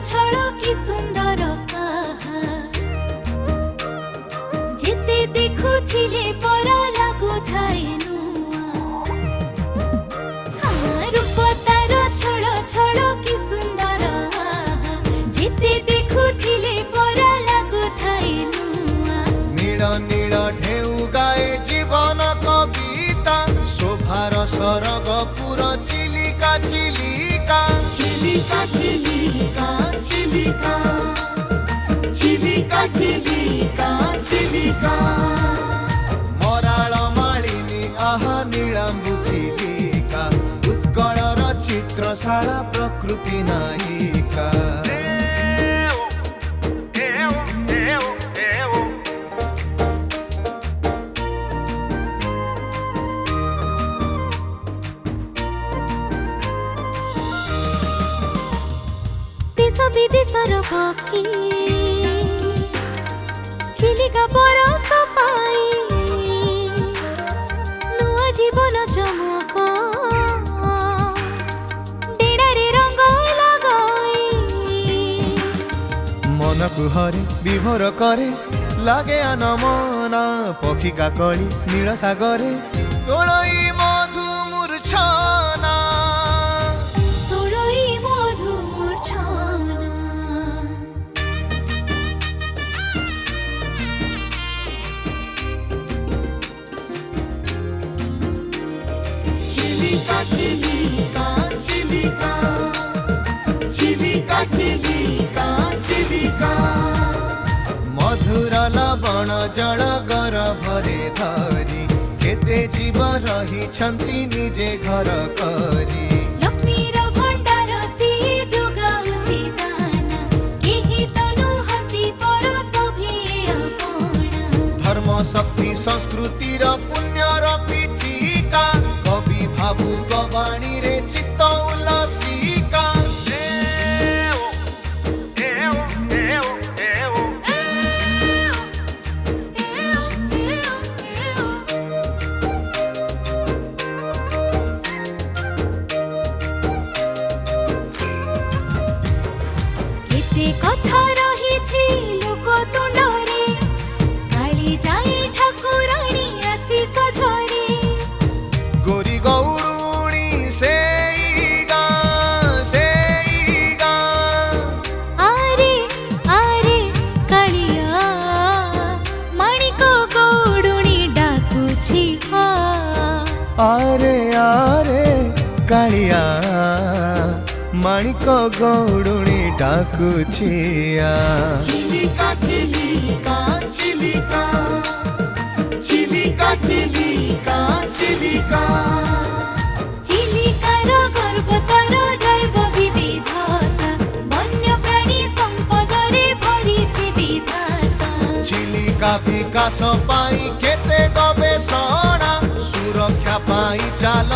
छल कि सुंदर कहा जिते देखुथिले परा लागु थाए रूप तार छल छल कि सुंदर जिते देखुथिले परा लागु थाए नील नील ढेउ गाए जीवन कविता शोभार सरग पुर चिलिका चिलिका चिलिका चिलिका चिलिका चिलिका चिलिका चिलिका मराळ मालिनी आहा नीलाम्बु चिलिका उत्कलर चित्रशाला प्रकृति नायिका देश विदेशर पक्षी चिलिका परस पाई नुआ जीवन चमक डेडारे रंग लगाई मन कुहरे विभोर करे लागे आनमना पक्षी काकड़ी नील सागरे तोड़ई मधु मूर्छना तोड़ई मधु मूर्छना चिलिका चिलिका चिलिका चिलिका चिलिका चिलिका मधुर लवण जल गर्भरे धरी केते जीव रही छंती निजे घर करी लक्ष्मीर भण्डार सिए जोगाउछि दाना केही तनु हति पर सभिए अपना धर्म शक्ति संस्कृति र पुण्य र पीठिका कवि भावुक वाणी रे चित्त उल्लासिका केते कथा रहिछि लोक तुंडरे काली जाए ठाकुराणी आशीष झरे गोरी गौडुणी सेईगा सेईगा आरे आरे कालिया माणिक गौडुणी डाकुछि हा आरे आरे कालिया माणिक गौडुणी डाकुछिया चिलिका चिलिका चिलिका चिलिका चिलिका चिलिका चिलिकार गर्भतार जैव विविधता वन्य प्राणी सम्पदरे भरिछि विधाता चिलिका विकास पाई केते गवेषणा सुरक्षा पाई चाल